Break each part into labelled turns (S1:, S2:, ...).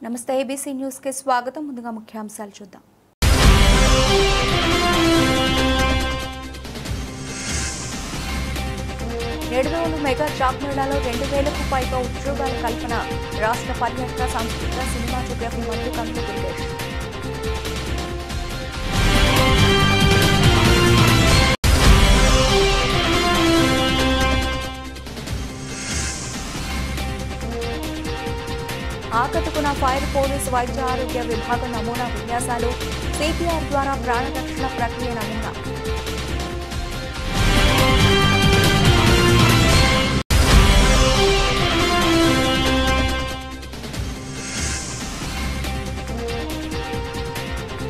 S1: నమస్తే ABC news కి స్వాగతం. ముందుగా ముఖ్యాంశాలు చూద్దాం. నేడులోని మెగా జాబ్ మేళాలో 2000కు పైగా ఉద్యోగాల కల్పన. రాష్ట్ర పర్యాటక సాంస్కృతిక సినిమాటోగ్రఫీ మంత్రి కందుల దుర్గేష్. ఆకట్టుకున్న ఫైర్ పోలీసు వైద్య ఆరోగ్య విభాగం నమూనా విన్యాసాలు. సిపిఆర్ ద్వారా ప్రాణ రక్షణ ప్రక్రియ నమూనా.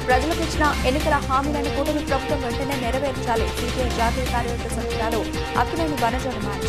S1: ప్రజలకు ఇచ్చిన ఎన్నికల హామీలను కూటమి ప్రభుత్వం వెంటనే నెరవేర్చాలి. సిపిఐ జాతీయ కార్యవర్గ సభ్యురాలు అక్కినేని వనజ డిమాండ్.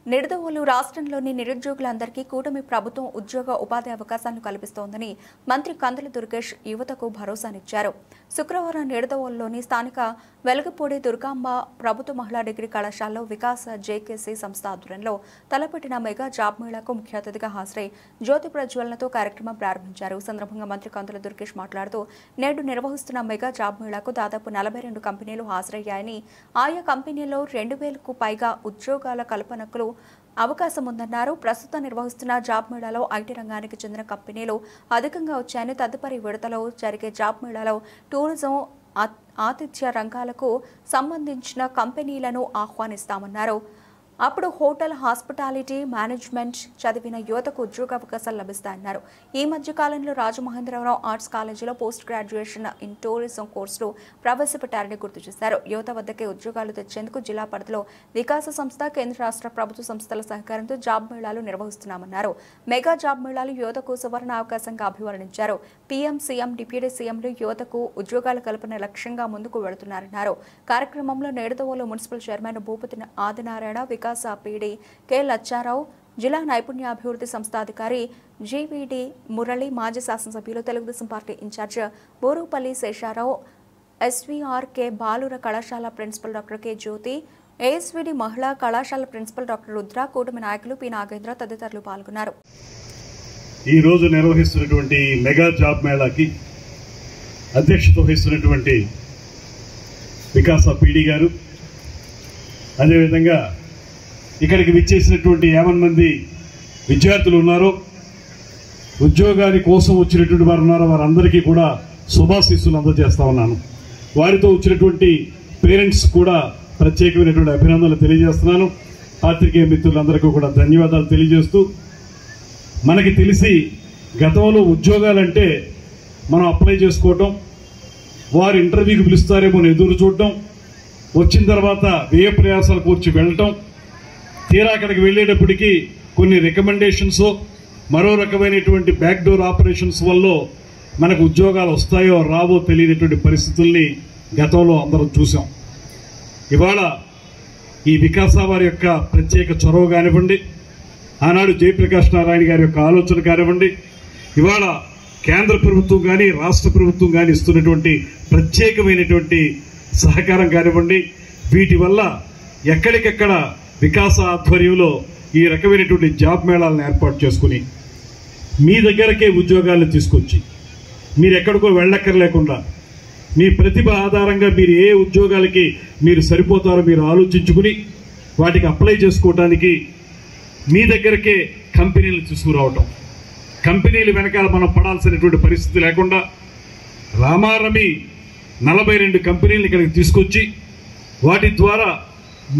S1: నిడదవోలు రాష్ట్రంలోని నిరుద్యోగులందరికీ కూటమి ప్రభుత్వం ఉద్యోగ ఉపాధి అవకాశాలను కల్పిస్తోందని మంత్రి కందుల దుర్గేష్ యువతకు భరోసానిచ్చారు. శుక్రవారం నిడదవోలులోని స్థానిక వెలగపూడి దుర్గాంబ ప్రభుత్వ మహిళా డిగ్రీ కళాశాలలో వికాస్ జేకేసీ సంస్థ ఆధ్వర్యంలో తలపెట్టిన మెగా జాబ్ మేళాకు ముఖ్య అతిథిగా హాజరై జ్యోతి ప్రజ్వలనతో కార్యక్రమం ప్రారంభించారు. ఈ సందర్భంగా మంత్రి కందుల దుర్గేష్ మాట్లాడుతూ నేడు నిర్వహిస్తున్న మెగా జాబ్ మేళాకు దాదాపు 42 కంపెనీలు హాజరయ్యాయని, ఆయా కంపెనీల్లో 2000కు పైగా ఉద్యోగాల కల్పనకు అవకాశం ఉందన్నారు. ప్రస్తుతం నిర్వహిస్తున్న జాబ్ మేళాలో ఐటీ రంగానికి చెందిన కంపెనీలు అధికంగా వచ్చాయని, తదుపరి విడతలో జరిగే జాబ్ మేళాలో టూరిజం, ఆతిథ్య రంగాలకు సంబంధించిన కంపెనీలను ఆహ్వానిస్తామన్నారు. అప్పుడు హోటల్, హాస్పిటాలిటీ మేనేజ్మెంట్ చదివిన యువతకు ఉద్యోగ అవకాశాలు లభిస్తాయన్నారు. ఈ మధ్య కాలంలో రాజమహేంద్రవరం ఆర్ట్స్ కాలేజీలో పోస్ట్ గ్రాడ్యుయేషన్ ఇన్ టూరిజం కోర్సులు ప్రవేశపెట్టారని గుర్తు చేశారు. యువత వద్దకే ఉద్యోగాలు తెచ్చేందుకు జిల్లా పరిధిలో వికాస సంస్థ, కేంద్ర రాష్ట్ర ప్రభుత్వ సంస్థల సహకారంతో జాబ్ మేళాలు నిర్వహిస్తున్నామన్నారు. మెగా జాబ్ మేళాలు యువతకు సువర్ణ అవకాశంగా అభివర్ణించారు. పీఎం, సీఎం, డిప్యూటీ సీఎంలు యువతకు ఉద్యోగాల కల్పన లక్ష్యంగా ముందుకు వెళుతున్నారన్నారు. కార్యక్రమంలో నిడదవోలు మున్సిపల్ చైర్మన్ భూపతి ఆదినారాయణ, వికాస పీడీ కె లచ్చారావు, జిల్లా నైపుణ్యాభివృద్ధి సంస్థ అధికారి జీవీడి మురళి, మాజీ శాసనసభ్యులు, Telugu Desam party incharge బోరుపల్లి Sesha Rao, SVRK బాలుర కళాశాల ప్రిన్సిపల్ డాక్టర్ కె జ్యోతి, ఏఎస్వీడి మహిళా కళాశాల ప్రిన్సిపల్ డాక్టర్ రుద్ర, కూటమి నాయకులు పి నాగేంద్ర తదితరులు పాల్గొన్నారు.
S2: ఈ రోజు నిర్వహిస్తున్నటువంటి మెగా జాబ్ మేళాకి అధ్యక్షత వహిస్తున్నటువంటి వికాస పీడీ గారు, అదేవిధంగా ఇక్కడికి విచ్చేసినటువంటి 50 మంది విద్యార్థులు ఉన్నారు, ఉద్యోగాని కోసం వచ్చినటువంటి వారు ఉన్నారు. వారందరికీ కూడా శుభాశీస్సులు అందజేస్తా ఉన్నాను. వారితో వచ్చినటువంటి పేరెంట్స్ కూడా ప్రత్యేకమైనటువంటి అభినందనలు తెలియజేస్తున్నాను. పాత్రికేయ మిత్రులందరికీ కూడా ధన్యవాదాలు తెలియజేస్తూ, మనకి తెలిసి గతంలో ఉద్యోగాలంటే మనం అప్లై చేసుకోవటం, వారు ఇంటర్వ్యూకి పిలుస్తారేమో ఎదురు చూడటం, వచ్చిన తర్వాత వ్యయ ప్రయాసాలు కూర్చి వెళ్ళటం, తీరా అక్కడికి వెళ్ళేటప్పటికీ కొన్ని రికమెండేషన్స్, మరో రకమైనటువంటి బ్యాక్ డోర్ ఆపరేషన్స్ వల్ల మనకు ఉద్యోగాలు వస్తాయో రావో తెలియనటువంటి పరిస్థితుల్ని గతంలో అందరం చూసాం. ఇవాళ ఈ వికాస వారి యొక్క ప్రత్యేక చొరవ కానివ్వండి, ఆనాడు జయప్రకాష్ నారాయణ గారి యొక్క ఆలోచన కానివ్వండి, ఇవాళ కేంద్ర ప్రభుత్వం కానీ రాష్ట్ర ప్రభుత్వం కానీ ఇస్తున్నటువంటి ప్రత్యేకమైనటువంటి సహకారం కానివ్వండి, వీటి వల్ల ఎక్కడికెక్కడ వికాస ఆధ్వర్యంలో ఈ రకమైనటువంటి జాబ్ మేళాలను ఏర్పాటు చేసుకుని మీ దగ్గరకే ఉద్యోగాలను తీసుకొచ్చి మీరు ఎక్కడికో వెళ్ళక్కర్లేకుండా మీ ప్రతిభ ఆధారంగా మీరు ఏ ఉద్యోగాలకి మీరు సరిపోతారో మీరు ఆలోచించుకుని వాటికి అప్లై చేసుకోవడానికి మీ దగ్గరకే కంపెనీలు తీసుకురావటం, కంపెనీలు వెనకాల మనం పడాల్సినటువంటి పరిస్థితి లేకుండా రామారమి 42 కంపెనీలను ఇక్కడికి తీసుకొచ్చి వాటి ద్వారా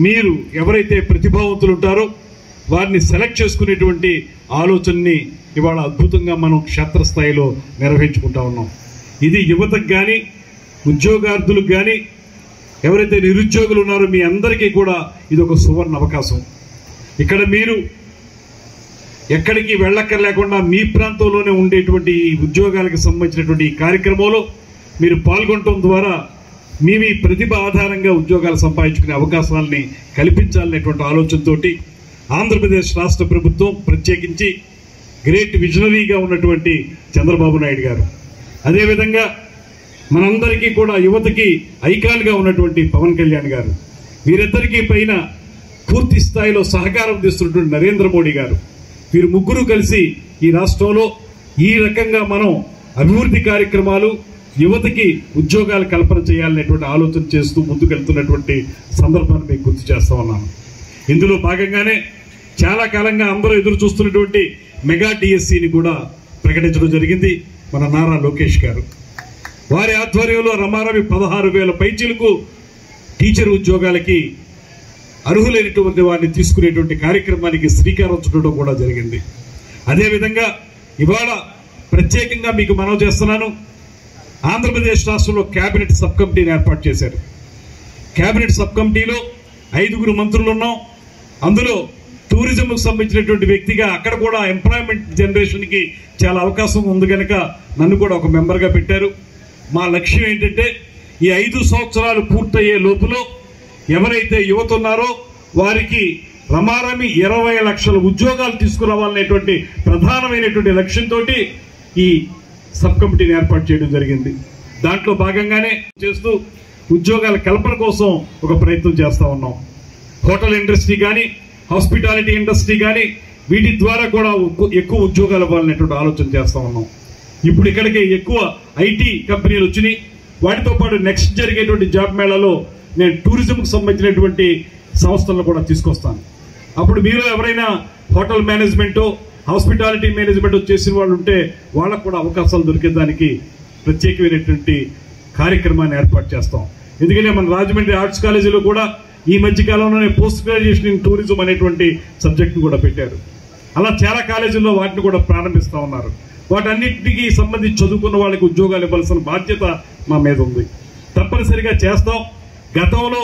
S2: మీరు ఎవరైతే ప్రతిభావంతులు ఉంటారో వారిని సెలెక్ట్ చేసుకునేటువంటి ఆలోచనని ఇవాళ అద్భుతంగా మనం క్షేత్రస్థాయిలో నిర్వహించుకుంటా ఉన్నాం. ఇది యువతకు కానీ ఉద్యోగార్థులకు కానీ ఎవరైతే నిరుద్యోగులు ఉన్నారో మీ అందరికీ కూడా ఇది ఒక సువర్ణ అవకాశం. ఇక్కడ మీరు ఎక్కడికి వెళ్ళక్కర్లేకుండా మీ ప్రాంతంలోనే ఉండేటువంటి ఈ ఉద్యోగాలకు సంబంధించినటువంటి ఈ కార్యక్రమంలో మీరు పాల్గొనడం ద్వారా మీ ప్రతిభ ఆధారంగా ఉద్యోగాలు సంపాదించుకునే అవకాశాలని కల్పించాలనేటువంటి ఆలోచనతో ఆంధ్రప్రదేశ్ రాష్ట్ర ప్రభుత్వం, ప్రత్యేకించి గ్రేట్ విజనరీగా ఉన్నటువంటి చంద్రబాబు నాయుడు గారు, అదేవిధంగా మనందరికీ కూడా యువతకి ఐకాన్గా ఉన్నటువంటి పవన్ కళ్యాణ్ గారు, వీరిద్దరికీ పైన పూర్తి స్థాయిలో సహకారం అందిస్తున్నటువంటి నరేంద్ర మోడీ గారు, వీరు ముగ్గురు కలిసి ఈ రాష్ట్రంలో ఈ రకంగా మనం అభివృద్ధి కార్యక్రమాలు, యువతకి ఉద్యోగాల కల్పన చేయాలనేటువంటి ఆలోచన చేస్తూ ముందుకెళ్తున్నటువంటి సందర్భాన్ని మీకు గుర్తు చేస్తా ఉన్నాను. ఇందులో భాగంగానే చాలా కాలంగా అందరూ ఎదురు చూస్తున్నటువంటి మెగా డిఎస్సిని కూడా ప్రకటించడం జరిగింది మన నారా లోకేష్ గారు. వారి ఆధ్వర్యంలో రమారమి 16,000 పైచీలకు టీచర్ ఉద్యోగాలకి అర్హులైనటువంటి వారిని తీసుకునేటువంటి కార్యక్రమానికి శ్రీకారం చుట్టడం కూడా జరిగింది. అదేవిధంగా ఇవాళ ప్రత్యేకంగా మీకు మనవి చేస్తున్నాను, ఆంధ్రప్రదేశ్ రాష్ట్రంలో కేబినెట్ సబ్ కమిటీని ఏర్పాటు చేశారు. కేబినెట్ సబ్ కమిటీలో 5 మంత్రులు ఉన్నాం. అందులో టూరిజంకు సంబంధించినటువంటి వ్యక్తిగా అక్కడ కూడా ఎంప్లాయ్మెంట్ జనరేషన్కి చాలా అవకాశం ఉంది కనుక నన్ను కూడా ఒక మెంబర్గా పెట్టారు. మా లక్ష్యం ఏంటంటే ఈ 5 సంవత్సరాలు పూర్తయ్యే లోపులో ఎవరైతే యువత ఉన్నారో వారికి రమారమి 20 లక్షల ఉద్యోగాలు తీసుకురావాలనేటువంటి ప్రధానమైనటువంటి లక్ష్యంతో ఈ సబ్ కమిటీని ఏర్పాటు చేయడం జరిగింది. దాంట్లో భాగంగానే చేస్తూ ఉద్యోగాల కల్పన కోసం ఒక ప్రయత్నం చేస్తూ ఉన్నాం. హోటల్ ఇండస్ట్రీ కానీ, హాస్పిటాలిటీ ఇండస్ట్రీ కానీ, వీటి ద్వారా కూడా ఎక్కువ ఉద్యోగాలు ఇవ్వాలనేటువంటి ఆలోచన చేస్తూ ఉన్నాం. ఇప్పుడు ఇక్కడికి ఎక్కువ ఐటీ కంపెనీలు వచ్చినాయి. వాటితో పాటు నెక్స్ట్ జరిగేటువంటి జాబ్ మేళాలో నేను టూరిజంకు సంబంధించినటువంటి సంస్థలను కూడా తీసుకొస్తాను. అప్పుడు మీరు ఎవరైనా హోటల్ మేనేజ్మెంట్, హాస్పిటాలిటీ మేనేజ్మెంట్ చేసిన వాళ్ళు ఉంటే వాళ్ళకు కూడా అవకాశాలు దొరికేదానికి ప్రత్యేకమైనటువంటి కార్యక్రమాన్ని ఏర్పాటు చేస్తాం. ఎందుకంటే మన రాజమండ్రి ఆర్ట్స్ కాలేజీలో కూడా ఈ మధ్య కాలంలోనే పోస్ట్ గ్రాడ్యుయేషన్ ఇన్ టూరిజం అనేటువంటి సబ్జెక్ట్ను కూడా పెట్టారు. అలా చాలా కాలేజీల్లో వాటిని కూడా ప్రారంభిస్తూ ఉన్నారు. వాటన్నిటికీ సంబంధించి చదువుకున్న వాళ్ళకి ఉద్యోగాలు ఇవ్వాల్సిన బాధ్యత మా మీద ఉంది. తప్పనిసరిగా చేస్తాం. గతంలో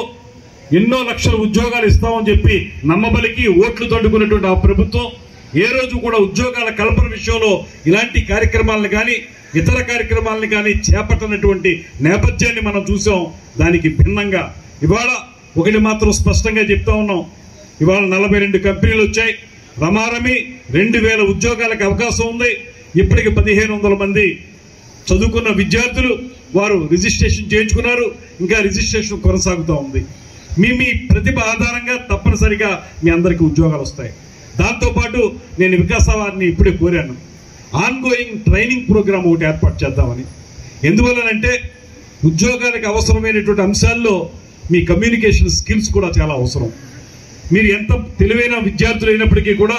S2: ఎన్నో లక్షల ఉద్యోగాలు ఇస్తామని చెప్పి నమ్మబలికి ఓట్లు దండుకున్నటువంటి ఆ ప్రభుత్వం ఏ రోజు కూడా ఉద్యోగాల కల్పన విషయంలో ఇలాంటి కార్యక్రమాలను కానీ ఇతర కార్యక్రమాలను కానీ చేపట్టనటువంటి నేపథ్యాన్ని మనం చూసాం. దానికి భిన్నంగా ఇవాళ ఒకటి మాత్రం స్పష్టంగా చెప్తా ఉన్నాం. ఇవాళ 42 కంపెనీలు వచ్చాయి. రమారమి 2,000 ఉద్యోగాలకు అవకాశం ఉంది. ఇప్పటికి 1,500 మంది చదువుకున్న విద్యార్థులు వారు రిజిస్ట్రేషన్ చేయించుకున్నారు. ఇంకా రిజిస్ట్రేషన్ కొనసాగుతూ ఉంది. మీ ప్రతిభ ఆధారంగా తప్పనిసరిగా మీ అందరికీ ఉద్యోగాలు వస్తాయి. దాంతోపాటు నేను వికాస వారిని ఇప్పుడే కోరాను, ఆన్గోయింగ్ ట్రైనింగ్ ప్రోగ్రామ్ ఒకటి ఏర్పాటు చేద్దామని. ఎందువల్లనంటే ఉద్యోగాలకు అవసరమైనటువంటి అంశాల్లో మీ కమ్యూనికేషన్ స్కిల్స్ కూడా చాలా అవసరం. మీరు ఎంత తెలివైన విద్యార్థులు అయినప్పటికీ కూడా,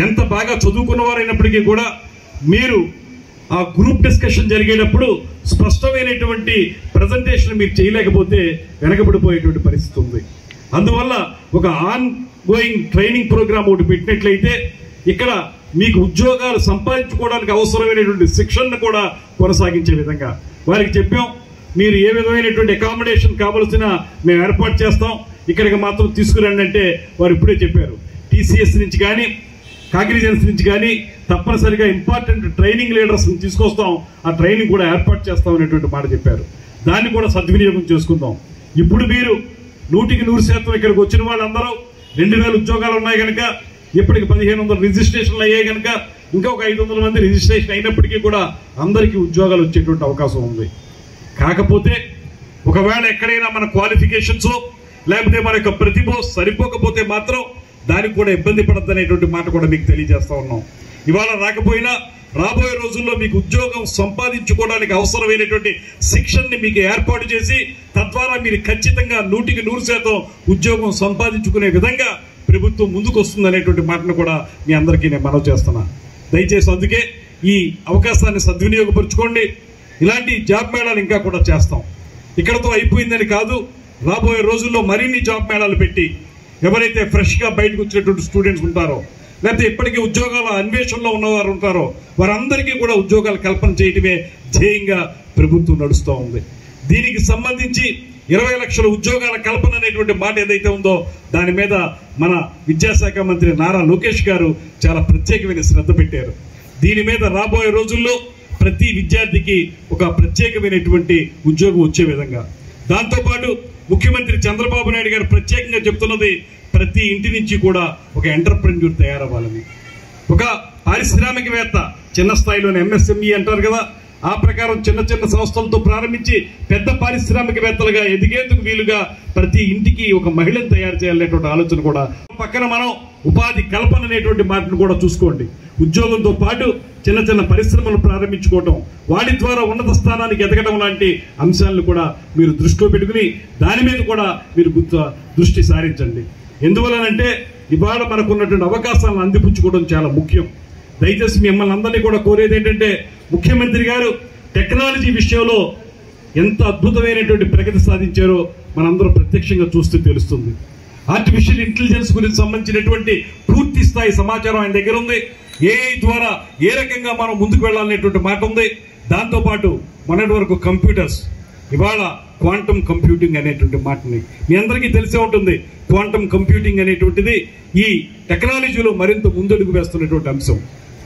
S2: ఎంత బాగా చదువుకున్నవారైనప్పటికీ కూడా మీరు ఆ గ్రూప్ డిస్కషన్ జరిగేటప్పుడు స్పష్టమైనటువంటి ప్రజెంటేషన్ మీరు చేయలేకపోతే వెనకబడిపోయేటువంటి పరిస్థితి ఉంది. అందువల్ల ఒక ఆన్ గోయింగ్ ట్రైనింగ్ ప్రోగ్రామ్ ఒకటి పెట్టినట్లయితే ఇక్కడ మీకు ఉద్యోగాలు సంపాదించుకోవడానికి అవసరమైనటువంటి శిక్షణను కూడా కొనసాగించే విధంగా వారికి చెప్పాం. మీరు ఏ విధమైనటువంటి అకామిడేషన్ కావాల్సిన మేము ఏర్పాటు చేస్తాం, ఇక్కడికి మాత్రం తీసుకురండి అంటే వారు ఇప్పుడే చెప్పారు. టీసీఎస్ నుంచి కానీ, కాగ్నిజెన్స్ నుంచి కానీ తప్పనిసరిగా ఇంపార్టెంట్ ట్రైనింగ్ లీడర్స్ని తీసుకొస్తాం, ఆ ట్రైనింగ్ కూడా ఏర్పాటు చేస్తాం అనేటువంటి మాట చెప్పారు. దాన్ని కూడా సద్వినియోగం చేసుకుందాం. ఇప్పుడు మీరు 100% ఇక్కడికి వచ్చిన వాళ్ళందరూ 2,000 ఉద్యోగాలు ఉన్నాయి కనుక, ఇప్పటికి 1,500 రిజిస్ట్రేషన్లు అయ్యాయి కనుక ఇంకా ఒక 500 మంది రిజిస్ట్రేషన్ అయినప్పటికీ కూడా అందరికీ ఉద్యోగాలు వచ్చేటువంటి అవకాశం ఉంది. కాకపోతే ఒకవేళ ఎక్కడైనా మన క్వాలిఫికేషన్స్ లేకపోతే మన యొక్క ప్రతిభ సరిపోకపోతే మాత్రం దానికి కూడా ఇబ్బంది పడద్దనేటువంటి మాట కూడా మీకు తెలియజేస్తా ఉన్నాం. ఇవాళ రాకపోయినా రాబోయే రోజుల్లో మీకు ఉద్యోగం సంపాదించుకోవడానికి అవసరమైనటువంటి శిక్షణని మీకు ఏర్పాటు చేసి తద్వారా మీరు ఖచ్చితంగా 100% ఉద్యోగం సంపాదించుకునే విధంగా ప్రభుత్వం ముందుకు వస్తుందనేటువంటి మాటను కూడా మీ అందరికీ నేను మనవి చేస్తున్నా. దయచేసి అందుకే ఈ అవకాశాన్ని సద్వినియోగపరచుకోండి. ఇలాంటి జాబ్ మేళాలు ఇంకా కూడా చేస్తాం. ఇక్కడతో అయిపోయిందని కాదు, రాబోయే రోజుల్లో మరిన్ని జాబ్ మేళాలు పెట్టి ఎవరైతే ఫ్రెష్గా బయటకు వచ్చినటువంటి స్టూడెంట్స్ ఉంటారో లేకపోతే ఇప్పటికీ ఉద్యోగాల అన్వేషణలో ఉన్నవారు ఉంటారో వారందరికీ కూడా ఉద్యోగాలు కల్పన చేయడమే ధ్యేయంగా ప్రభుత్వం నడుస్తూ ఉంది. దీనికి సంబంధించి 20 లక్షల ఉద్యోగాల కల్పన అనేటువంటి మాట ఏదైతే ఉందో దాని మీద మన విద్యాశాఖ మంత్రి నారా లోకేష్ గారు చాలా ప్రత్యేకమైన శ్రద్ధ పెట్టారు. దీని మీద రాబోయే రోజుల్లో ప్రతి విద్యార్థికి ఒక ప్రత్యేకమైనటువంటి ఉద్యోగం వచ్చే విధంగా, దాంతోపాటు ముఖ్యమంత్రి చంద్రబాబు నాయుడు గారు ప్రత్యేకంగా చెప్తున్నది ప్రతి ఇంటి నుంచి కూడా ఒక ఎంటర్ప్రెన్యూర్ తయారవ్వాలని. ఒక పారిశ్రామికవేత్త చిన్న స్థాయిలోని MSME అంటారు కదా, ఆ ప్రకారం చిన్న చిన్న సంస్థలతో ప్రారంభించి పెద్ద పారిశ్రామికవేత్తలుగా ఎదిగేందుకు వీలుగా ప్రతి ఇంటికి ఒక మహిళను తయారు చేయాలనేటువంటి ఆలోచన కూడా. పక్కన మనం ఉపాధి కల్పన అనేటువంటి మాటను కూడా చూసుకోండి. ఉద్యోగంతో పాటు చిన్న చిన్న పరిశ్రమలు ప్రారంభించుకోవటం, వాటి ద్వారా ఉన్నత స్థానానికి ఎదగడం లాంటి అంశాలను కూడా మీరు దృష్టిలో పెట్టుకుని దాని మీద కూడా మీరు దృష్టి సారించండి. ఎందువలనంటే ఇవాళ మనకు ఉన్నటువంటి అవకాశాలను అందిపుచ్చుకోవడం చాలా ముఖ్యం. దయచేసి మిమ్మల్ని అందరినీ కూడా కోరేది ఏంటంటే, ముఖ్యమంత్రి గారు టెక్నాలజీ విషయంలో ఎంత అద్భుతమైనటువంటి ప్రగతి సాధించారో మనందరూ ప్రత్యక్షంగా చూస్తూ తెలుస్తుంది. ఆర్టిఫిషియల్ ఇంటెలిజెన్స్ గురించి సంబంధించినటువంటి పూర్తి స్థాయి సమాచారం ఆయన దగ్గర ఉంది. ఏఐ ద్వారా ఏ రకంగా మనం ముందుకు వెళ్ళాలనేటువంటి మాట ఉంది. దాంతోపాటు మొన్నటి వరకు కంప్యూటర్స్, ఇవాళ క్వాంటమ్ కంప్యూటింగ్ అనేటువంటి మాటని మీ అందరికీ తెలిసే ఉంటుంది. క్వాంటమ్ కంప్యూటింగ్ అనేటువంటిది ఈ టెక్నాలజీలో మరింత ముందడుగు వేస్తున్నటువంటి అంశం.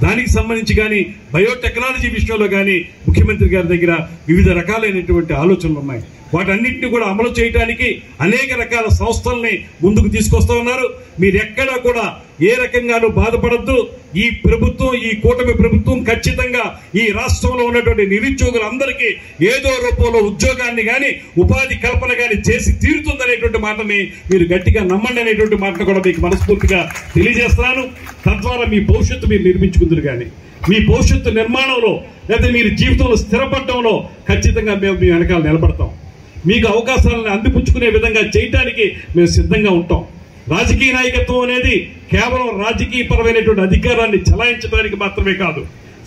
S2: దానికి సంబంధించి కానీ బయోటెక్నాలజీ విషయంలో కానీ ముఖ్యమంత్రి గారి దగ్గర వివిధ రకాలైనటువంటి ఆలోచనలు ఉన్నాయి. వాటన్నింటినీ కూడా అమలు చేయడానికి అనేక రకాల సంస్థల్ని ముందుకు తీసుకొస్తా ఉన్నారు. మీరు ఎక్కడా కూడా ఏ రకంగానూ బాధపడద్దు. ఈ ప్రభుత్వం, ఈ కూటమి ప్రభుత్వం ఖచ్చితంగా ఈ రాష్ట్రంలో ఉన్నటువంటి నిరుద్యోగులందరికీ ఏదో రూపంలో ఉద్యోగాన్ని కానీ ఉపాధి కల్పన కానీ చేసి తీరుతుందనేటువంటి మాటని మీరు గట్టిగా నమ్మండి అనేటువంటి మాటను కూడా మీకు మనస్ఫూర్తిగా తెలియజేస్తున్నాను. తద్వారా మీ భవిష్యత్తు మీరు నిర్మించుకుందరు. కానీ మీ భవిష్యత్తు నిర్మాణంలో లేదా మీరు జీవితంలో స్థిరపడటంలో ఖచ్చితంగా మేము మీ వెనకాల నిలబడతాం. మీకు అవకాశాలను అందిపుచ్చుకునే విధంగా చేయటానికి మేము సిద్ధంగా ఉంటాం. రాజకీయ నాయకత్వం అనేది కేవలం రాజకీయపరమైనటువంటి అధికారాన్ని చలాయించడానికి మాత్రమే కాదు,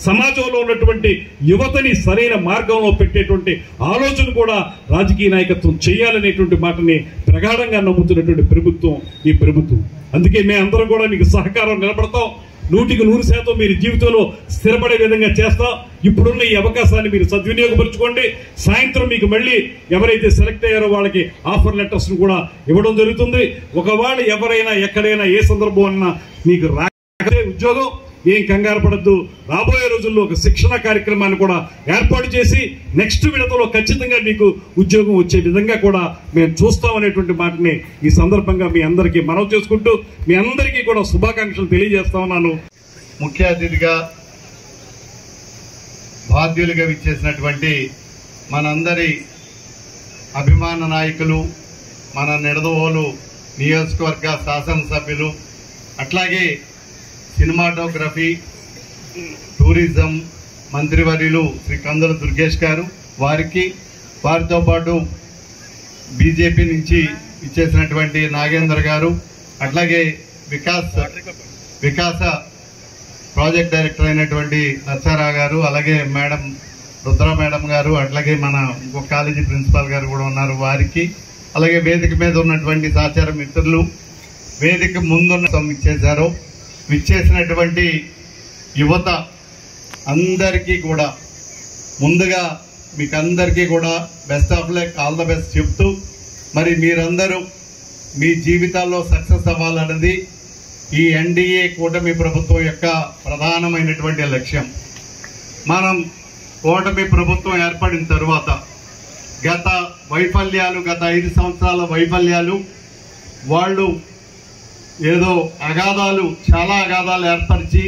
S2: సమాజంలో ఉన్నటువంటి యువతని సరైన మార్గంలో పెట్టేటువంటి ఆలోచన కూడా రాజకీయ నాయకత్వం చేయాలనేటువంటి మాటని ప్రగాఢంగా నమ్ముతున్నటువంటి ప్రభుత్వం ఈ ప్రభుత్వం. అందుకే మేము అందరం కూడా మీకు సహకారం నిలబడతాం. 100% మీరు జీవితంలో స్థిరపడే విధంగా చేస్తాం. ఇప్పుడున్న ఈ అవకాశాన్ని మీరు సద్వినియోగపరచుకోండి. సాయంత్రం మీకు మళ్ళీ ఎవరైతే సెలెక్ట్ అయ్యారో వాళ్ళకి ఆఫర్ లెటర్స్ కూడా ఇవ్వడం జరుగుతుంది. ఒకవేళ ఎవరైనా ఎక్కడైనా ఏ సందర్భం అన్నా మీకు రాకపోతే ఉద్యోగం, ఏం కంగారు పడద్దు. రాబోయే రోజుల్లో ఒక శిక్షణ కార్యక్రమాన్ని కూడా ఏర్పాటు చేసి నెక్స్ట్ విడతలో ఖచ్చితంగా మీకు ఉద్యోగం వచ్చే విధంగా కూడా మేము చూస్తామనేటువంటి మాటని ఈ సందర్భంగా మీ అందరికీ మనవి చేసుకుంటూ మీ అందరికీ కూడా శుభాకాంక్షలు తెలియజేస్తా ఉన్నాను.
S3: ముఖ్య అతిథిగా బాధ్యులుగా విచ్చేసినటువంటి మనందరి అభిమాన నాయకులు, మన నిడదవోలు నియోజకవర్గ శాసనసభ్యులు, అట్లాగే సినిమాటోగ్రఫీ, టూరిజం మంత్రివర్యులు శ్రీ కందుల దుర్గేష్ గారు, వారితో పాటు బీజేపీ నుంచి ఇచ్చేసినటువంటి నాగేంద్ర గారు, అట్లాగే వికాస ప్రాజెక్ట్ డైరెక్టర్ అయినటువంటి నచ్చారావు గారు, అలాగే మేడం రుద్ర మేడం గారు, అట్లాగే మన ఇంకో కాలేజీ ప్రిన్సిపాల్ గారు కూడా ఉన్నారు. వారికి, అలాగే వేదిక మీద ఉన్నటువంటి సహచార మిత్రులు, వేదిక ముందున్న ఇచ్చేశారు. విచ్చేసినటువంటి యువత అందరికీ కూడా ముందుగా మీకు అందరికీ కూడా best of luck, all the best చెప్తూ, మరి మీరందరూ మీ జీవితాల్లో సక్సెస్ అవ్వాలన్నది ఈ ఎన్డీఏ కూటమి ప్రభుత్వం యొక్క ప్రధానమైనటువంటి లక్ష్యం. మనం కూటమి ప్రభుత్వం ఏర్పడిన తరువాత గత 5 సంవత్సరాల వైఫల్యాలు, వాళ్ళు ఏదో చాలా అగాధాలు ఏర్పరిచి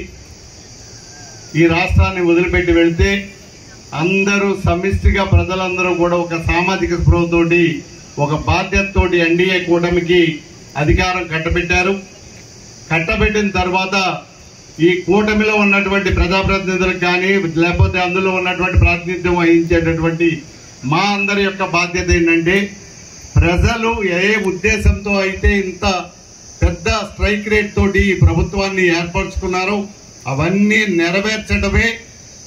S3: ఈ రాష్ట్రాన్ని వదిలిపెట్టి వెళ్తే అందరూ సమిష్టిగా ప్రజలందరూ కూడా ఒక సామాజిక స్పృహతోటి, ఒక బాధ్యతతోటి ఎన్డీఏ కూటమికి అధికారం కట్టబెట్టారు. కట్టబెట్టిన తర్వాత ఈ కూటమిలో ఉన్నటువంటి ప్రజాప్రతినిధులకు కానీ లేకపోతే అందులో ఉన్నటువంటి ప్రాతినిధ్యం వహించేటటువంటి మా అందరి యొక్క బాధ్యత ఏంటంటే, ప్రజలు ఏ ఉద్దేశంతో అయితే ఇంత పెద్ద స్ట్రైక్ రేట్ తోటి ఈ ప్రభుత్వాన్ని ఏర్పరచుకున్నారో అవన్నీ నెరవేర్చడమే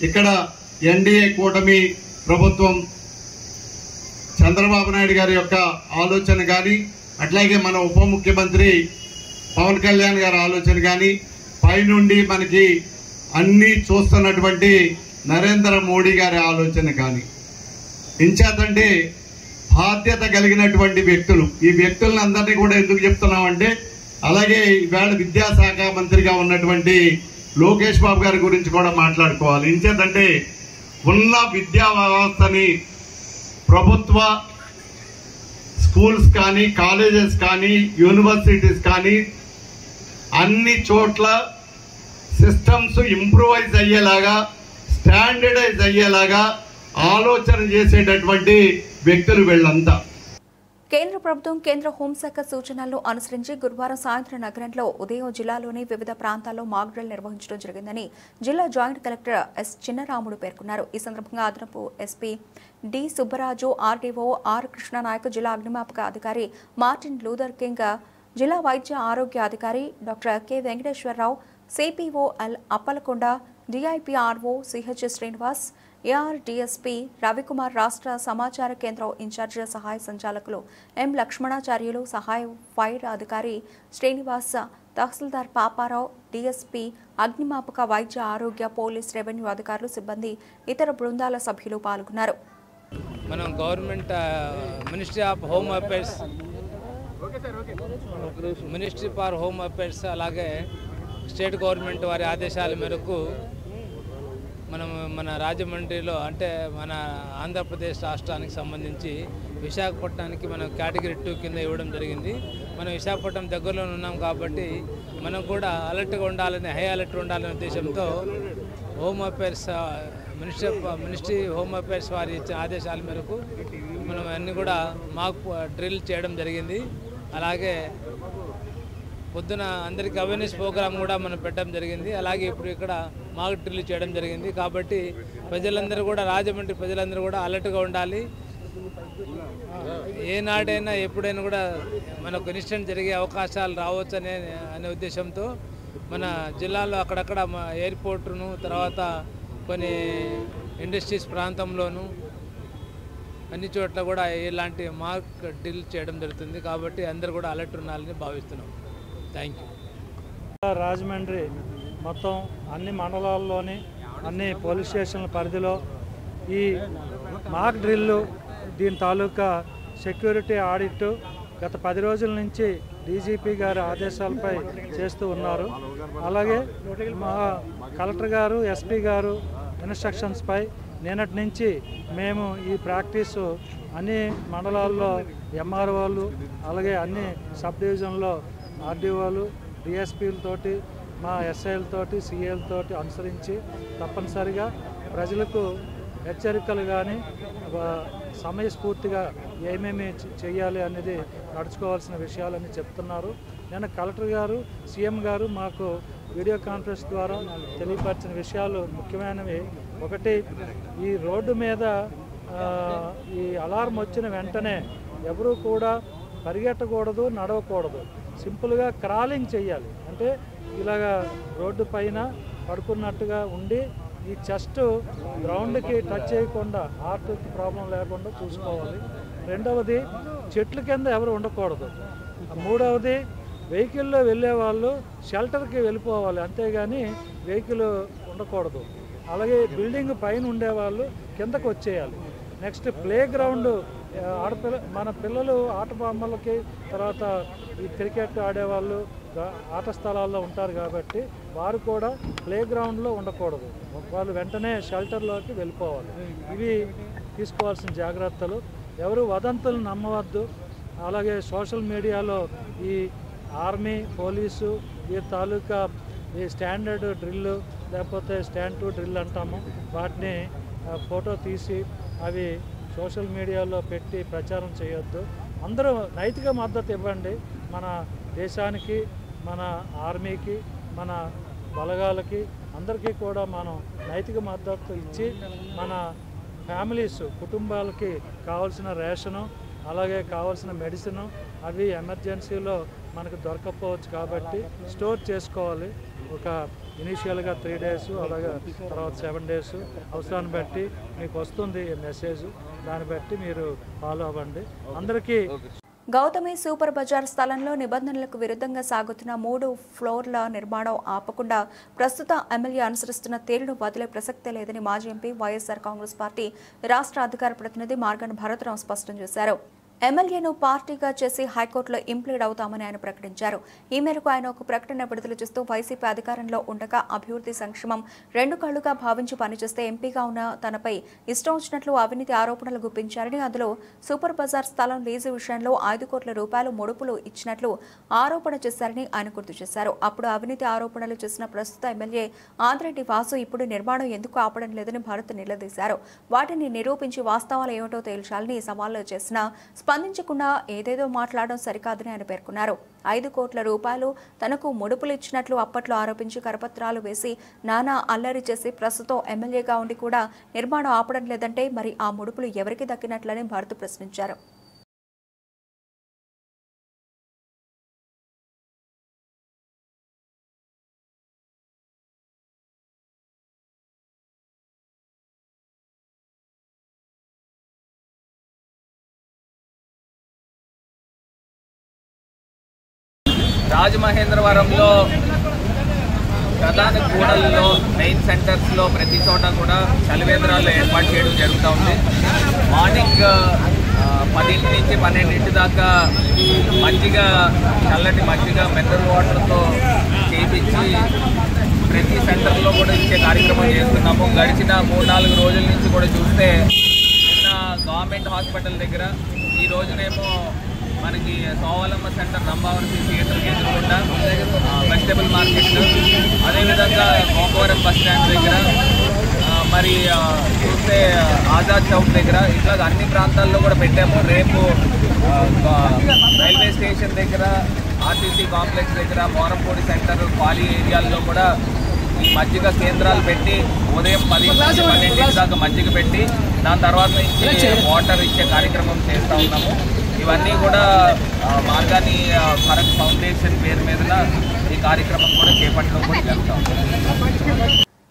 S3: ఇక్కడ ఎన్డీఏ కూటమి ప్రభుత్వం చంద్రబాబు నాయుడు గారి యొక్క ఆలోచన కానీ, అట్లాగే మన ఉప ముఖ్యమంత్రి పవన్ కళ్యాణ్ గారి ఆలోచన కానీ, పైనుండి మనకి అన్ని చూస్తున్నటువంటి నరేంద్ర మోడీ గారి ఆలోచన కానీ, ఇంచేతంటే బాధ్యత కలిగినటువంటి వ్యక్తులు. ఈ వ్యక్తులను అందరినీ కూడా ఎందుకు చెప్తున్నామంటే, అలాగే ఈవేళ విద్యాశాఖ మంత్రిగా ఉన్నటువంటి లోకేష్ బాబు గారి గురించి కూడా మాట్లాడుకోవాలి. ఇంచేతంటే ఉన్న విద్యా వ్యవస్థని ప్రభుత్వ స్కూల్స్ కానీ, కాలేజెస్ కానీ, యూనివర్సిటీస్ కానీ అన్ని చోట్ల సిస్టమ్స్ ఇంప్రూవైజ్ అయ్యేలాగా, స్టాండర్డైజ్ అయ్యేలాగా ఆలోచన చేసేటటువంటి వ్యక్తులు వీళ్ళంతా.
S1: కేంద్ర ప్రభుత్వం కేంద్ర హోంశాఖ సూచనలను అనుసరించి గురువారం సాయంత్రం నగరంలో ఉదయం జిల్లాలోని వివిధ ప్రాంతాల్లో మాక్ డ్రిల్ నిర్వహించడం జరిగిందని జిల్లా జాయింట్ కలెక్టర్ ఎస్ చిన్నరాముడు పేర్కొన్నారు. ఈ సందర్భంగా అదనపు SP D Subbaraju, RDO R Krishnanayak, జిల్లా అగ్నిమాపక అధికారి మార్టిన్ లూథర్ కింగ్, జిల్లా వైద్య ఆరోగ్య అధికారి doctor K Venkateswararao, CPO L Appalakonda, DIPRO CH Srinivas, AR DSP Ravikumar, రాష్ట్ర సమాచార కేంద్రం ఇన్ఛార్జి సహాయ సంచాలకులు ఎం లక్ష్మణాచార్యులు, సహాయ ఫైర్ అధికారి శ్రీనివాస్, తహసీల్దార్ పాపారావు, డిఎస్పీ, అగ్నిమాపక, వైద్య ఆరోగ్య, పోలీస్, రెవెన్యూ అధికారులు, సిబ్బంది, ఇతర బృందాల సభ్యులు పాల్గొన్నారు.
S4: మనం government ministry of home affairs, ministry for home affairs అలాగే స్టేట్ గవర్నమెంట్ వారి ఆదేశాల మేరకు మనం మన రాజమండ్రిలో అంటే మన ఆంధ్రప్రదేశ్ రాష్ట్రానికి సంబంధించి విశాఖపట్నానికి మనం కేటగిరీ 2 కింద ఇవ్వడం జరిగింది. మనం విశాఖపట్నం దగ్గరలో ఉన్నాం కాబట్టి మనం కూడా అలర్ట్గా ఉండాలని, హై అలర్ట్ ఉండాలనే ఉద్దేశంతో home affairs ministry home affairs వారి ఇచ్చిన ఆదేశాల మేరకు మనం అన్నీ కూడా మాక్ డ్రిల్ చేయడం జరిగింది. అలాగే పొద్దున అందరికీ అవేర్నెస్ ప్రోగ్రామ్ కూడా మనం పెట్టడం జరిగింది. అలాగే ఇప్పుడు ఇక్కడ మాక్ డ్రిల్ చేయడం జరిగింది. కాబట్టి ప్రజలందరూ కూడా, రాజమండ్రి ప్రజలందరూ కూడా అలర్ట్గా ఉండాలి. ఏనాడైనా ఎప్పుడైనా కూడా మనకు ఇన్సిడెంట్ జరిగే అవకాశాలు రావచ్చు అనే ఉద్దేశంతో మన జిల్లాలో అక్కడక్కడ ఎయిర్పోర్టును, తర్వాత కొన్ని ఇండస్ట్రీస్ ప్రాంతంలోనూ అన్ని చోట్ల కూడా ఇలాంటి మాక్ డ్రిల్ చేయడం జరుగుతుంది. కాబట్టి అందరూ కూడా అలర్ట్ ఉండాలని భావిస్తున్నాం. Thank you.
S5: రాజమండ్రి మొత్తం అన్ని మండలాల్లోని అన్ని పోలీస్ స్టేషన్ల పరిధిలో ఈ మాక్ డ్రిల్లు, దీని తాలూకా సెక్యూరిటీ ఆడిట్ గత 10 రోజుల నుంచి డీజీపీ గారి ఆదేశాలపై చేస్తూ ఉన్నారు. అలాగే మా కలెక్టర్ గారు, ఎస్పీ గారు ఇన్స్ట్రక్షన్స్పై నిన్నటి నుంచి మేము ఈ ప్రాక్టీసు అన్ని మండలాల్లో ఎంఆర్ఓలు, అలాగే అన్ని సబ్ డివిజన్లో ఆర్డీఓలు, డిఎస్పీలతోటి, మా ఎస్ఐలతోటి, సిఏలతోటి అనుసరించి తప్పనిసరిగా ప్రజలకు హెచ్చరికలు కానీ సమయస్ఫూర్తిగా ఏమేమి చేయాలి అనేది నడుచుకోవాల్సిన విషయాలని చెప్తున్నారు. నేను కలెక్టర్ గారు, సీఎం గారు మాకు వీడియో కాన్ఫరెన్స్ ద్వారా తెలియపరిచిన విషయాలు ముఖ్యమైనవి. ఒకటి, ఈ రోడ్డు మీద ఈ అలారం వచ్చిన వెంటనే ఎవరూ కూడా పరిగెట్టకూడదు, నడవకూడదు. సింపుల్గా క్రాలింగ్ చేయాలి. అంటే ఇలాగా రోడ్డు పైన పడుకున్నట్టుగా ఉండి ఈ చెస్ట్ గ్రౌండ్కి టచ్ చేయకుండా, హార్ట్ ప్రాబ్లం లేకుండా చూసుకోవాలి. రెండవది, చెట్ల కింద ఎవరు ఉండకూడదు. మూడవది, వెహికల్లో వెళ్ళే వాళ్ళు షెల్టర్కి వెళ్ళిపోవాలి, అంతేగాని వెహికల్ ఉండకూడదు. అలాగే బిల్డింగ్ పైన ఉండేవాళ్ళు కిందకు వచ్చేయాలి. నెక్స్ట్, ప్లే గ్రౌండ్, మన పిల్లలు ఆట బొమ్మలకి, తర్వాత ఈ క్రికెట్ ఆడేవాళ్ళు ఆట స్థలాల్లో ఉంటారు కాబట్టి వారు కూడా ప్లే గ్రౌండ్లో ఉండకూడదు. వాళ్ళు వెంటనే షెల్టర్లోకి వెళ్ళిపోవాలి. ఇవి తీసుకోవాల్సిన జాగ్రత్తలు. ఎవరు వదంతులు నమ్మవద్దు. అలాగే సోషల్ మీడియాలో ఈ ఆర్మీ, పోలీసు వీరి తాలూకా ఈ స్టాండర్డ్ డ్రిల్, లేకపోతే స్టాండ్ టు డ్రిల్ అంటాము, వాటిని ఫోటో తీసి అవి సోషల్ మీడియాలో పెట్టి ప్రచారం చేయొద్దు. అందరూ నైతిక మద్దతు ఇవ్వండి. మన దేశానికి, మన ఆర్మీకి, మన బలగాలకి అందరికీ కూడా మనం నైతిక మద్దతు ఇచ్చి మన ఫ్యామిలీస్, కుటుంబాలకి కావాల్సిన రేషను, అలాగే కావాల్సిన మెడిసిన్ అవి ఎమర్జెన్సీలో మనకు దొరకకపోవచ్చు కాబట్టి స్టోర్ చేసుకోవాలి. ఒక ఇనీషియల్గా 3 days, అలాగే తర్వాత 7 days అవసరాన్ని బట్టి మీకు వస్తుంది మెసేజ్. దాన్ని బట్టి మీరు ఫాలో అవ్వండి. అందరికీ
S1: గౌతమి సూపర్ బజార్ స్థలంలో నిబంధనలకు విరుద్ధంగా సాగుతున్న 3 ఫ్లోర్ల నిర్మాణం ఆపకుండా ప్రస్తుత ఎమ్మెల్యే అనుసరిస్తున్న తీరును వదిలే ప్రసక్తే లేదని మాజీ ఎంపీ వైఎస్ఆర్ కాంగ్రెస్ పార్టీ రాష్ట్ర అధికార ప్రతినిధి మార్గన్ భరతరావు స్పష్టం చేశారు. ఎమ్మెల్యేను పార్టీగా చేసి హైకోర్టులో ఇంప్లీడ్ అవుతామని ఆయన ప్రకటించారు. ఈ మేరకు ఆయన ఒక ప్రకటన విడుదల చేస్తూ వైసీపీ అధికారంలో ఉండగా అభివృద్ధి సంక్షేమం రెండు కళ్లుగా భావించి పనిచేస్తే ఎంపీగా ఉన్న తనపై ఇష్టం వచ్చినట్లు అవినీతి ఆరోపణలు గుప్పించారని, అందులో సూపర్ బజార్ స్థలం లీజు విషయంలో 5 కోట్ల రూపాయలు ముడుపులు ఇచ్చినట్లు ఆరోపణ చేశారని ఆయన గుర్తు చేశారు. అప్పుడు అవినీతి ఆరోపణలు చేసిన ప్రస్తుత ఎమ్మెల్యే ఆంధ్రెడ్డి వాసు ఇప్పుడు నిర్మాణం ఎందుకు ఆపడం లేదని భరత్ నిలదీశారు. వాటిని నిరూపించి వాస్తవాలు ఏమిటో తేల్చాలని సవాళ్లు చేసిన స్పందించకుండా ఏదేదో మాట్లాడడం సరికాదని ఆయన పేర్కొన్నారు. 5 కోట్ల రూపాయలు తనకు ముడుపులు ఇచ్చినట్లు అప్పట్లో ఆరోపించి కరపత్రాలు వేసి నానా అల్లరి చేసి ప్రస్తుతం ఎమ్మెల్యేగా ఉండి కూడా నిర్మాణం ఆపడం లేదంటే మరి ఆ ముడుపులు ఎవరికి దక్కినట్లని భరత్ ప్రశ్నించారు.
S6: రాజమహేంద్రవరంలో ప్రధాన కూడల్లో మెయిన్ సెంటర్స్లో ప్రతి చోట కూడా చలివేంద్రాలు ఏర్పాటు చేయడం జరుగుతూ ఉంది. మార్నింగ్ 10 నుంచి 12 దాకా మజ్జిగ, చల్లటి మజ్జిగ మినరల్ వాటర్తో చేయించి ప్రతి సెంటర్లో కూడా ఇచ్చే కార్యక్రమం చేస్తున్నాము. గడిచిన 3-4 రోజుల నుంచి కూడా చూస్తే నిన్న గవర్నమెంట్ హాస్పిటల్ దగ్గర, ఈ రోజునేమో మనకి సోవాలమ్మ సెంటర్ రంభావరం థియేటర్కి ఎదురుకుండా వెజిటబుల్ మార్కెట్, అదేవిధంగా గోకవరం బస్ స్టాండ్ దగ్గర, మరి చూస్తే ఆజాద్ చౌక్ దగ్గర, ఇట్లా అన్ని ప్రాంతాల్లో కూడా పెట్టాము. రేపు రైల్వే స్టేషన్ దగ్గర, ఆర్టీసీ కాంప్లెక్స్ దగ్గర, మోరంపూడి సెంటర్, పాలి ఏరియాల్లో కూడా ఈ మజ్జిగ కేంద్రాలు పెట్టి ఉదయం 10-12 దాకా మజ్జిగ పెట్టి దాని తర్వాత నుంచి వాటర్ ఇచ్చే కార్యక్రమం చేస్తూ ఉన్నాము. ఇవన్నీ కూడా మార్గాని భారత్ ఫౌండేషన్ పేరు మీద ఈ కార్యక్రమం కూడా చేపట్టడం కూడా జరుగుతాం.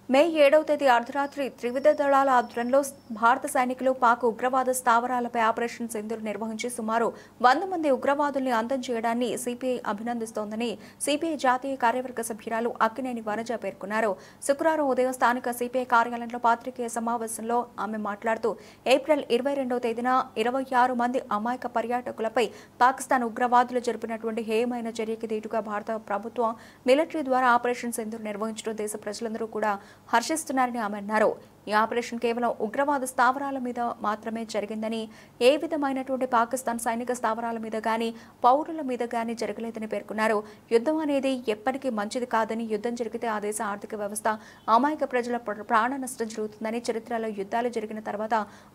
S1: మే 7వ తేదీ అర్ధరాత్రి త్రివిధ దళాల ఆధ్వర్యంలో భారత సైనికులు పాక్ ఉగ్రవాద స్థావరాలపై ఆపరేషన్ సింధూర్ నిర్వహించి సుమారు 100 మంది ఉగ్రవాదుల్ని అంతం చేయడాన్ని సిపిఐ అభినందిస్తోందని సిపిఐ జాతీయ కార్యవర్గ సభ్యురాలు అక్కినేని వనజ పేర్కొన్నారు. శుక్రవారం ఉదయం స్థానిక సిపిఐ కార్యాలయంలో పాత్రికేయ సమావేశంలో ఆమె మాట్లాడుతూ ఏప్రిల్ 22వ తేదీన 26 మంది అమాయక పర్యాటకులపై పాకిస్తాన్ ఉగ్రవాదులు జరిపినటువంటి హేయమైన చర్యకి దీటుగా భారత ప్రభుత్వం మిలిటరీ ద్వారా ఆపరేషన్ సింధూర్ నిర్వహించడం దేశ ప్రజలందరూ కూడా హర్షిస్తున్నారని ఆమె అన్నారు. ఈ ఆపరేషన్ కేవలం ఉగ్రవాద స్థావరాల మీద మాత్రమే జరిగిందని, ఏ విధమైనటువంటి పాకిస్తాన్ సైనిక స్థావరాల మీద గానీ పౌరుల మీద గానీ జరగలేదని పేర్కొన్నారు. యుద్ధం అనేది ఎప్పటికీ మంచిది కాదని, యుద్ధం జరిగితే ఆ దేశ ఆర్థిక వ్యవస్థ, అమాయక ప్రజల ప్రాణ నష్టం జరుగుతుందని, చరిత్రలో యుద్ధాలు జరిగిన తర్వాత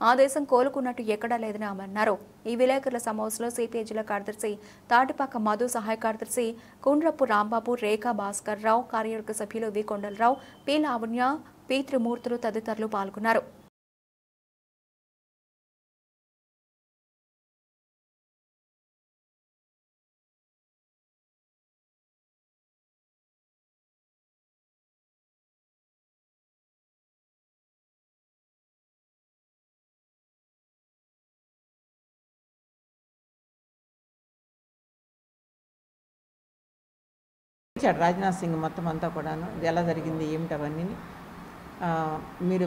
S1: ఆ దేశం కోలుకున్నట్టు ఎక్కడా లేదని ఆమె అన్నారు. ఈ విలేకరుల సమావేశంలో సిపిఐ జిల్లా కార్యదర్శి తాటిపాక మధు, సహాయ కార్యదర్శి కుండ్రపు రాంబాబు, రేఖా భాస్కర్ రావు, కార్యవర్గ సభ్యులు వి కొండలరావు, పి లావణ్య, పి త్రిమూర్తులు తదితరులు పాల్గొన్నారు.
S7: రాజ్నాథ్ సింగ్ మొత్తం అంతా కూడాను ఎలా జరిగింది ఏమిటి అవన్నీ మీరు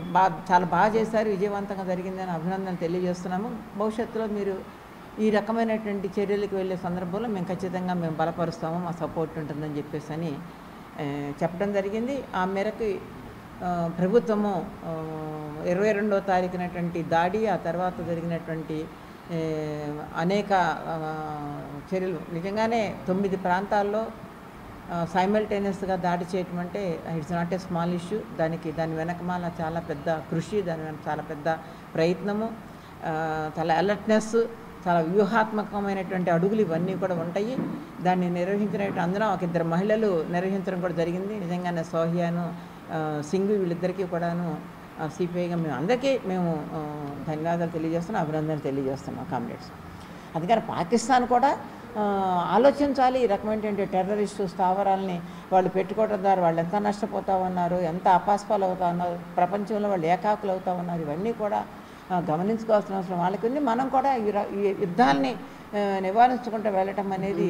S7: చాలా బాగా చేశారు, విజయవంతంగా జరిగిందని అభినందన తెలియజేస్తున్నాము. భవిష్యత్తులో మీరు ఈ రకమైనటువంటి చర్యలకు వెళ్ళే సందర్భంలో మేము ఖచ్చితంగా బలపరుస్తాము, మా సపోర్ట్ ఉంటుందని చెప్పేసి అని చెప్పడం జరిగింది. ఆ మేరకు ప్రభుత్వము 22వ తారీఖునటువంటి దాడి, ఆ తర్వాత జరిగినటువంటి అనేక చర్యలు, నిజంగానే 9 ప్రాంతాల్లో సైమల్టేనియస్గా దాడి చేయటం అంటే it's not a small issue. దాని వెనకమాల చాలా పెద్ద కృషి, దాని వెనక చాలా పెద్ద ప్రయత్నము, చాలా అలర్ట్నెస్, చాలా వ్యూహాత్మకమైనటువంటి అడుగులు ఇవన్నీ కూడా ఉంటాయి. దాన్ని నిర్వహించినట్టు అందులో ఒక 2 మహిళలు నిర్వహించడం కూడా జరిగింది. నిజంగానే సోహియాను, సింగ్ వీళ్ళిద్దరికీ కూడాను సిపిఐగా అందరికీ ధన్యవాదాలు తెలియజేస్తున్నాం, అభినందనలు తెలియజేస్తున్నాం కామ్రేడ్స్. అందుకని పాకిస్తాన్ కూడా ఆలోచించాలి. ఈ రకమైనటువంటి టెర్రరిస్టు స్థావరాలని వాళ్ళు పెట్టుకోవడం ద్వారా వాళ్ళు ఎంత నష్టపోతూ ఉన్నారు, ఎంత అపాస్పాలు అవుతూ ఉన్నారు, ప్రపంచంలో వాళ్ళు ఏకాకులు అవుతూ ఉన్నారు, ఇవన్నీ కూడా గమనించుకోవాల్సిన అవసరం వాళ్ళకి ఉంది. మనం కూడా ఈ యుద్ధాలని నివారించుకుంటూ వెళ్ళటం అనేది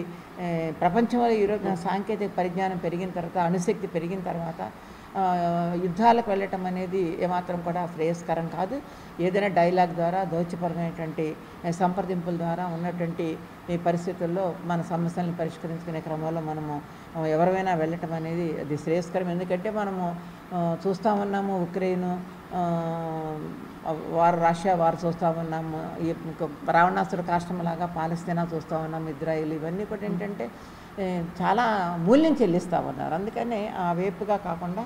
S7: ప్రపంచంలో ఈరోజు సాంకేతిక పరిజ్ఞానం పెరిగిన తర్వాత, అణుశక్తి పెరిగిన తర్వాత యుద్ధాలకు వెళ్ళటం అనేది ఏమాత్రం కూడా శ్రేయస్కరం కాదు. ఏదైనా డైలాగ్ ద్వారా దౌత్యపరమైనటువంటి సంప్రదింపుల ద్వారా ఉన్నటువంటి ఈ పరిస్థితుల్లో మన సమస్యలను పరిష్కరించుకునే క్రమంలో మనము ఎవరైనా వెళ్ళటం అనేది అది శ్రేయస్కరం. ఎందుకంటే మనము చూస్తూ ఉన్నాము, ఉక్రెయిన్ వారు, రష్యా వారు చూస్తూ ఉన్నాము, ఈ రావణాసుర కాష్టంలాగా పాలస్తీనా చూస్తూ ఉన్నాము, ఇజ్రాయిల్, ఇవన్నీ కూడా ఏంటంటే చాలా మూల్యం చెల్లిస్తూ ఉన్నారు. అందుకని ఆ వైపుగా కాకుండా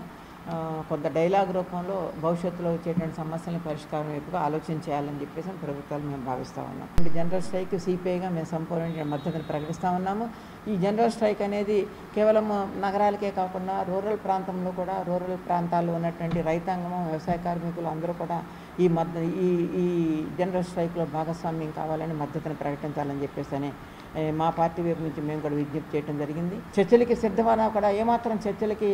S7: కొంత డైలాగ్ రూపంలో భవిష్యత్తులో వచ్చేటువంటి సమస్యలను పరిష్కారం వైపుగా ఆలోచించేయాలని చెప్పేసి ప్రభుత్వాలు మేము భావిస్తూ ఉన్నాం. జనరల్ స్ట్రైక్ సిపిఐగా మేము సంపూర్ణ మద్దతుని ప్రకటిస్తూ ఉన్నాము. ఈ జనరల్ స్ట్రైక్ అనేది కేవలం నగరాలకే కాకుండా రూరల్ ప్రాంతంలో కూడా, రూరల్ ప్రాంతాల్లో ఉన్నటువంటి రైతాంగము, వ్యవసాయ కార్మికులు అందరూ కూడా ఈ జనరల్ స్ట్రైక్లో భాగస్వామ్యం కావాలని మద్దతుని ప్రకటించాలని చెప్పేసి మా పార్టీ వైపు నుంచి మేము కూడా విజ్ఞప్తి చేయడం జరిగింది. చర్చలకి సిద్ధమన్నా కూడా ఏమాత్రం చర్చలకి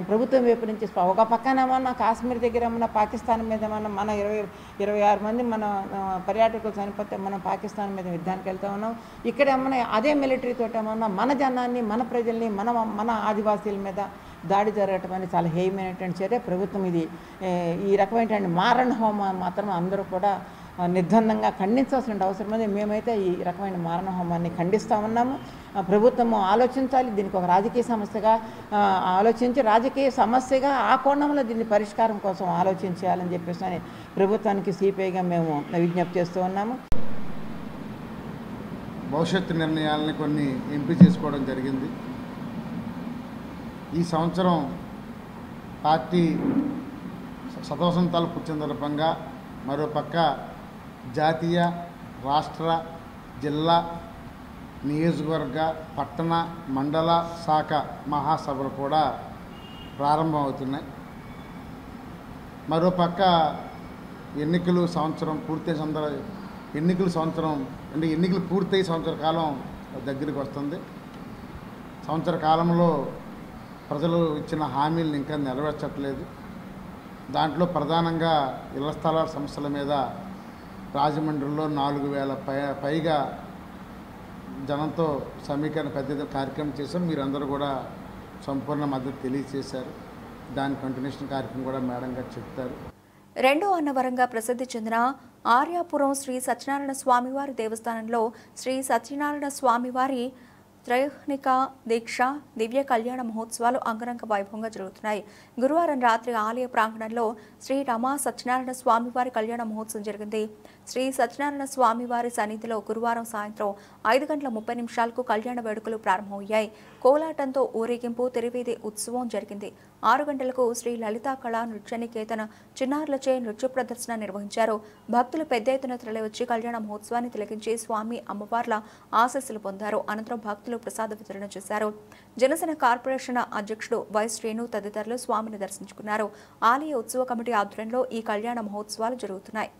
S7: ప్రభుత్వం వైపు నుంచి ఒక పక్కన ఏమన్నా కాశ్మీర్ దగ్గర ఏమన్నా పాకిస్తాన్ మీద ఏమన్నా మన 26 మంది మన పర్యాటకులు చనిపోతే మనం పాకిస్తాన్ మీద యుద్ధానికి వెళ్తా ఉన్నాం. ఇక్కడ ఏమన్నా అదే మిలిటరీతో ఏమన్నా మన జనాన్ని, మన ప్రజల్ని, మన ఆదివాసీల మీద దాడి జరగటం అనేది చాలా హేయమైనటువంటి చర్య. ప్రభుత్వం ఈ రకమైనటువంటి మారణ హోమం మాత్రం అందరూ కూడా నిర్బంధంగా ఖండించాల్సిన అవసరం ఉంది. మేమైతే ఈ రకమైన మారణ హోమాన్ని ఖండిస్తూ ఉన్నాము. ప్రభుత్వం ఆలోచించాలి, దీనికి ఒక రాజకీయ సమస్యగా ఆలోచించి రాజకీయ సమస్యగా ఆ కోణంలో దీన్ని పరిష్కారం కోసం ఆలోచించాలని చెప్పేసి ప్రభుత్వానికి సిపిఐగా మేము విజ్ఞప్తి చేస్తూ ఉన్నాము.
S8: భవిష్యత్తు నిర్ణయాలని కొన్ని ఎంపిక చేసుకోవడం జరిగింది. ఈ సంవత్సరం పార్టీ శతవసంతాలు పుట్టిన సందర్భంగా మరోపక్క జాతీయ, రాష్ట్ర, జిల్లా, నియోజకవర్గ, పట్టణ, మండల శాఖ మహాసభలు కూడా ప్రారంభమవుతున్నాయి. మరోపక్క ఎన్నికలు సంవత్సరం ఎన్నికలు పూర్తయి సంవత్సర కాలం దగ్గరికి వస్తుంది. సంవత్సర కాలంలో ప్రజలు ఇచ్చిన హామీలను ఇంకా నెరవేర్చట్లేదు. దాంట్లో ప్రధానంగా ఇళ్ల స్థలాల సమస్యల మీద రాజమండ్రిలో 4000 పైగా జనంతో సమీకరణ పెద్ద కార్యక్రమం చేశాం. మీరందరూ కూడా సంపూర్ణ మద్దతు తెలియజేశారు. దాని కంటిన్యూషన్ కార్యక్రమం కూడా మేడం గారు చెప్తారు.
S1: రెండో అన్నవరంగా ప్రసిద్ధి చెందిన ఆర్యాపురం శ్రీ సత్యనారాయణ స్వామివారి దేవస్థానంలో శ్రీ సత్యనారాయణ స్వామివారి త్రైహ్నిక దీక్ష దివ్య కళ్యాణ మహోత్సవాలు అంగరంగ వైభవంగా జరుగుతున్నాయి. గురువారం రాత్రి ఆలయ ప్రాంగణంలో శ్రీ రమా సత్యనారాయణ స్వామివారి కళ్యాణ మహోత్సవం జరిగింది. శ్రీ సత్యనారాయణ స్వామివారి సన్నిధిలో గురువారం సాయంత్రం 5:30 కళ్యాణ వేడుకలు ప్రారంభమయ్యాయి. కోలాటంతో ఊరేగింపు, తిరువీధి ఉత్సవం జరిగింది. 6 గంటలకు శ్రీ లలితా కళా నృత్యనికేతన చిన్నారులచే నృత్య ప్రదర్శన నిర్వహించారు. భక్తులు పెద్ద ఎత్తున తరలివచ్చి కళ్యాణ మహోత్సవాన్ని తిలకించి స్వామి అమ్మవార్ల ఆశీస్సులు పొందారు. అనంతరం భక్తులు ప్రసాద వితరణ చేశారు. జనసేన కార్పొరేషన్ అధ్యక్షుడు వై శ్రీను తదితరులు స్వామిని దర్శించుకున్నారు. ఆలయ ఉత్సవ కమిటీ ఆధ్వర్యంలో ఈ కళ్యాణ మహోత్సవాలు జరుగుతున్నాయి.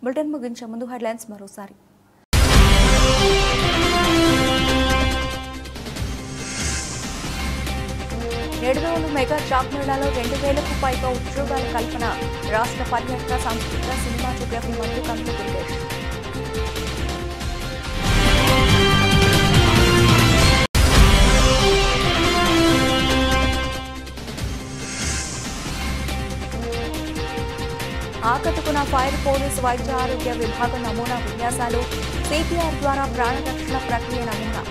S1: బులెటిన్ ముగించే ముందు హెడ్లైన్స్ మరోసారి. నిడదవోలు మెగా జాబ్ మేళాలో 2000కు పైగా ఉద్యోగాల కల్పన. రాష్ట్ర పర్యాటక సాంస్కృతిక సినిమాటోగ్రఫీ మంత్రి కందుల దుర్గేష్. ఆకట్టుకున్న ఫైర్ పోలీసు వైద్య ఆరోగ్య విభాగం నమూనా విన్యాసాలు. సిపిఆర్ ద్వారా ప్రాణరక్షణ ప్రక్రియ నమూనా.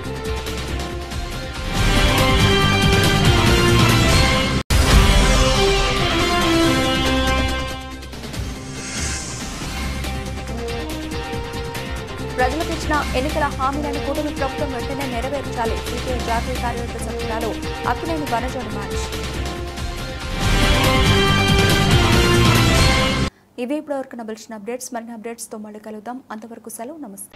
S1: ప్రజలకు ఇచ్చిన ఎన్నికల హామీలను కూటమి ప్రభుత్వం వెంటనే నెరవేర్చాలి. సిపిఐ జాతీయ కార్యవర్గ సభ్యురాలు అక్కినేని వనజ డిమాండ్. ఇవి ఇప్పటివరకు నబలిచిన అప్డేట్స్. మరిన్ని అప్డేట్స్తో మళ్ళీ కలుద్దాం. అంతవరకు సెలవు. నమస్తే.